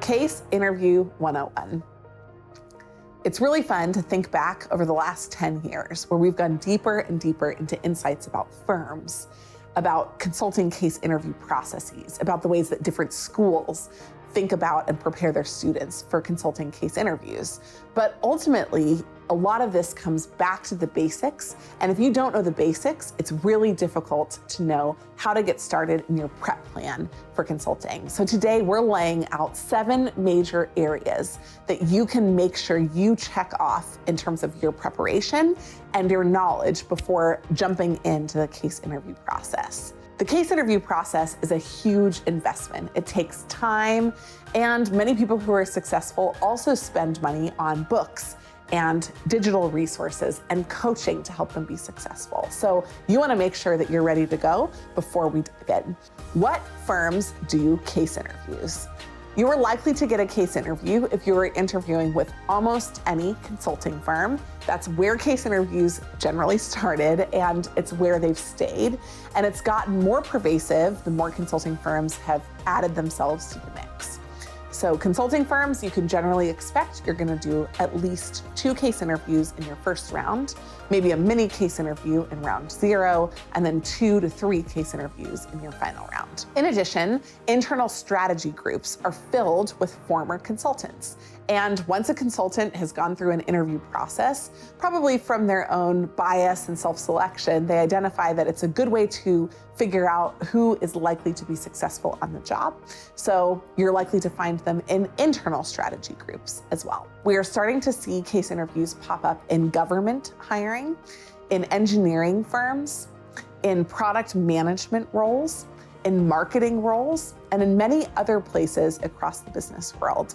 Case Interview 101. It's really fun to think back over the last 10 years where we've gone deeper and deeper into insights about firms, about consulting case interview processes, about the ways that different schools think about and prepare their students for consulting case interviews. But ultimately, a lot of this comes back to the basics. And if you don't know the basics, it's really difficult to know how to get started in your prep plan for consulting. So today we're laying out 7 major areas that you can make sure you check off in terms of your preparation and your knowledge before jumping into the case interview process. The case interview process is a huge investment. It takes time, and many people who are successful also spend money on books and digital resources and coaching to help them be successful. So you want to make sure that you're ready to go before we dive in. What firms do case interviews? You are likely to get a case interview if you are interviewing with almost any consulting firm. That's where case interviews generally started, and it's where they've stayed. And it's gotten more pervasive the more consulting firms have added themselves to the mix. So consulting firms, you can generally expect you're going to do at least 2 case interviews in your first round, maybe a mini case interview in round 0, and then 2 to 3 case interviews in your final round. In addition, internal strategy groups are filled with former consultants. And once a consultant has gone through an interview process, probably from their own bias and self-selection, they identify that it's a good way to figure out who is likely to be successful on the job. So you're likely to find them in internal strategy groups as well. We are starting to see case interviews pop up in government hiring, in engineering firms, in product management roles, in marketing roles, and in many other places across the business world.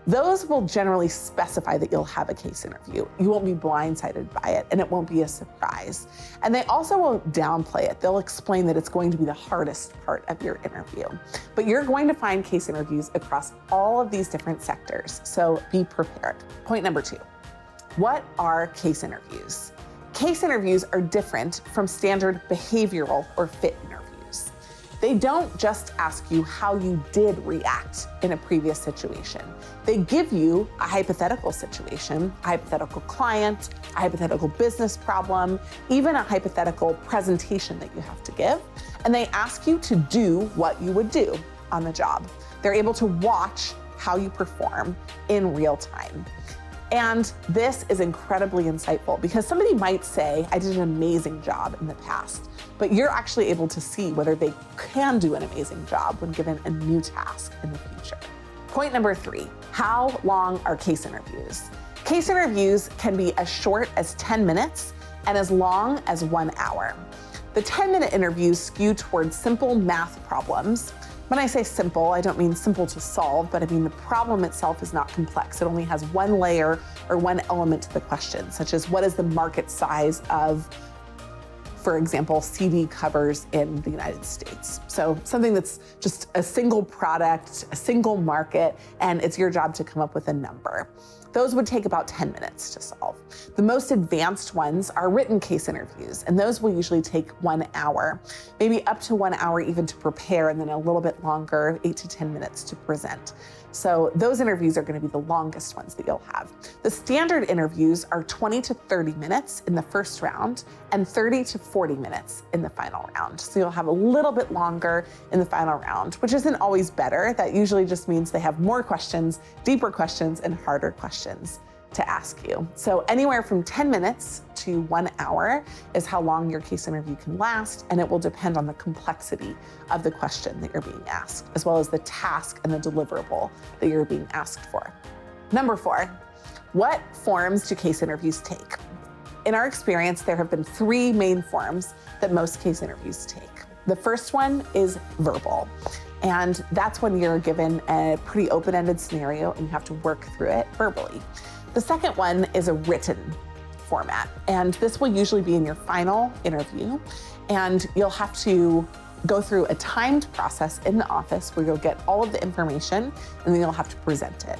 Those will generally specify that you'll have a case interview. You won't be blindsided by it, and it won't be a surprise. And they also won't downplay it. They'll explain that it's going to be the hardest part of your interview. But you're going to find case interviews across all of these different sectors, so be prepared. Point number 2, what are case interviews? Case interviews are different from standard behavioral or fit interviews. They don't just ask you how you did react in a previous situation. They give you a hypothetical situation, a hypothetical client, a hypothetical business problem, even a hypothetical presentation that you have to give, and they ask you to do what you would do on the job. They're able to watch how you perform in real time. And this is incredibly insightful because somebody might say, I did an amazing job in the past, but you're actually able to see whether they can do an amazing job when given a new task in the future. Point number 3, how long are case interviews? Case interviews can be as short as 10 minutes and as long as 1 hour. The 10-minute interviews skew towards simple math problems. When I say simple, I don't mean simple to solve, but I mean the problem itself is not complex. It only has one layer or one element to the question, such as what is the market size of, for example, CD covers in the United States. So something that's just a single product, a single market, and it's your job to come up with a number. Those would take about 10 minutes to solve. The most advanced ones are written case interviews, and those will usually take 1 hour, maybe up to 1 hour even to prepare, and then a little bit longer, 8 to 10 minutes to present. So those interviews are going to be the longest ones that you'll have. The standard interviews are 20 to 30 minutes in the first round and 30 to 40 minutes in the final round. So you'll have a little bit longer in the final round, which isn't always better. That usually just means they have more questions, deeper questions, and harder questions to ask you. So anywhere from 10 minutes to 1 hour is how long your case interview can last, and it will depend on the complexity of the question that you're being asked, as well as the task and the deliverable that you're being asked for. Number 4, what forms do case interviews take? In our experience, there have been 3 main forms that most case interviews take. The first one is verbal. And that's when you're given a pretty open-ended scenario and you have to work through it verbally. The second one is a written format, and this will usually be in your final interview, and you'll have to go through a timed process in the office where you'll get all of the information and then you'll have to present it.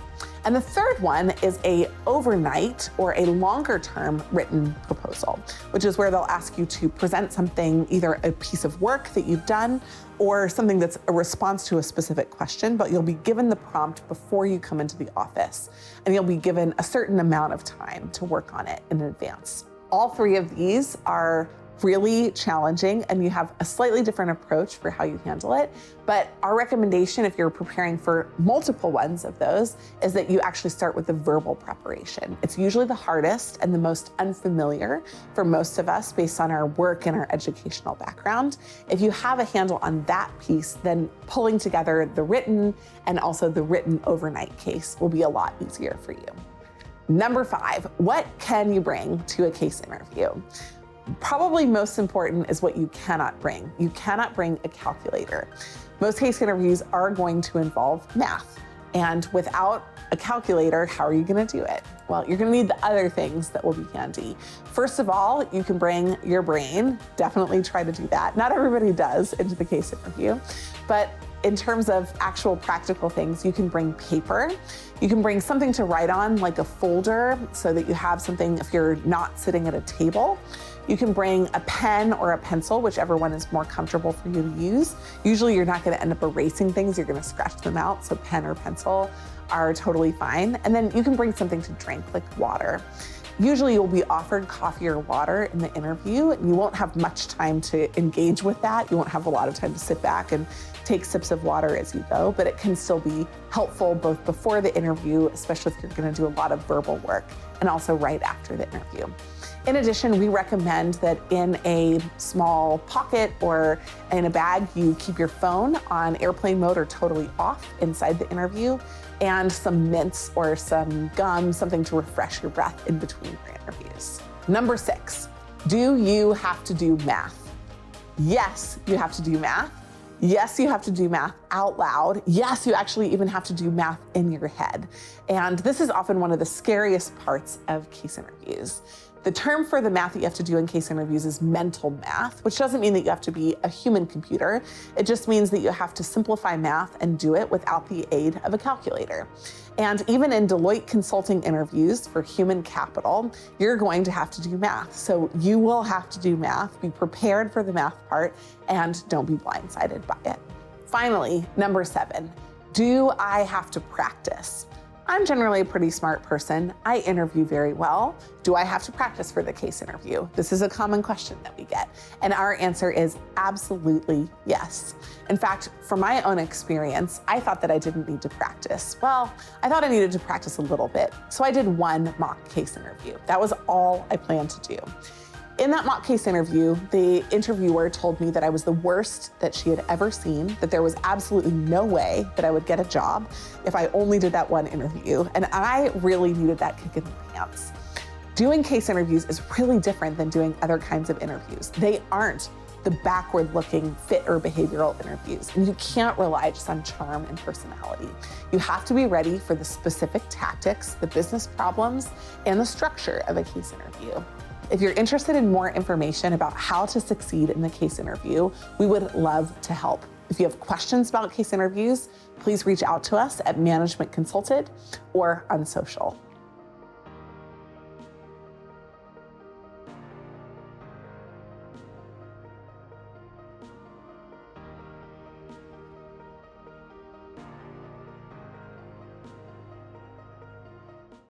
And the third one is a overnight or a longer term written proposal, which is where they'll ask you to present something, either a piece of work that you've done or something that's a response to a specific question, but you'll be given the prompt before you come into the office, and you'll be given a certain amount of time to work on it in advance. All three of these are really challenging, and you have a slightly different approach for how you handle it. But our recommendation, if you're preparing for multiple ones of those, is that you actually start with the verbal preparation. It's usually the hardest and the most unfamiliar for most of us based on our work and our educational background. If you have a handle on that piece, then pulling together the written and also the written overnight case will be a lot easier for you. Number 5, what can you bring to a case interview? Probably most important is what you cannot bring. You cannot bring a calculator. Most case interviews are going to involve math. And without a calculator, how are you gonna do it? Well, you're gonna need the other things that will be handy. First of all, you can bring your brain. Definitely try to do that. Not everybody does into the case interview, but in terms of actual practical things, you can bring paper. You can bring something to write on, like a folder, so that you have something if you're not sitting at a table. You can bring a pen or a pencil, whichever one is more comfortable for you to use. Usually you're not gonna end up erasing things, you're gonna scratch them out, so pen or pencil are totally fine. And then you can bring something to drink, like water. Usually you'll be offered coffee or water in the interview, and you won't have much time to engage with that. You won't have a lot of time to sit back and take sips of water as you go, but it can still be helpful both before the interview, especially if you're gonna do a lot of verbal work, and also right after the interview. In addition, we recommend that in a small pocket or in a bag, you keep your phone on airplane mode or totally off inside the interview, and some mints or some gum, something to refresh your breath in between your interviews. Number 6, do you have to do math? Yes, you have to do math. Yes, you have to do math out loud. Yes, you actually even have to do math in your head. And this is often one of the scariest parts of case interviews. The term for the math that you have to do in case interviews is mental math, which doesn't mean that you have to be a human computer. It just means that you have to simplify math and do it without the aid of a calculator. And even in Deloitte consulting interviews for human capital, you're going to have to do math. So you will have to do math, be prepared for the math part, and don't be blindsided by it. Finally, number 7, do I have to practice? I'm generally a pretty smart person. I interview very well. Do I have to practice for the case interview? This is a common question that we get. And our answer is absolutely yes. In fact, from my own experience, I thought that I didn't need to practice. Well, I thought I needed to practice a little bit. So I did one mock case interview. That was all I planned to do. In that mock case interview, the interviewer told me that I was the worst that she had ever seen, that there was absolutely no way that I would get a job if I only did that one interview. And I really needed that kick in the pants. Doing case interviews is really different than doing other kinds of interviews. They aren't the backward-looking fit or behavioral interviews. And you can't rely just on charm and personality. You have to be ready for the specific tactics, the business problems, and the structure of a case interview. If you're interested in more information about how to succeed in the case interview, we would love to help. If you have questions about case interviews, please reach out to us at Management Consulted or on social.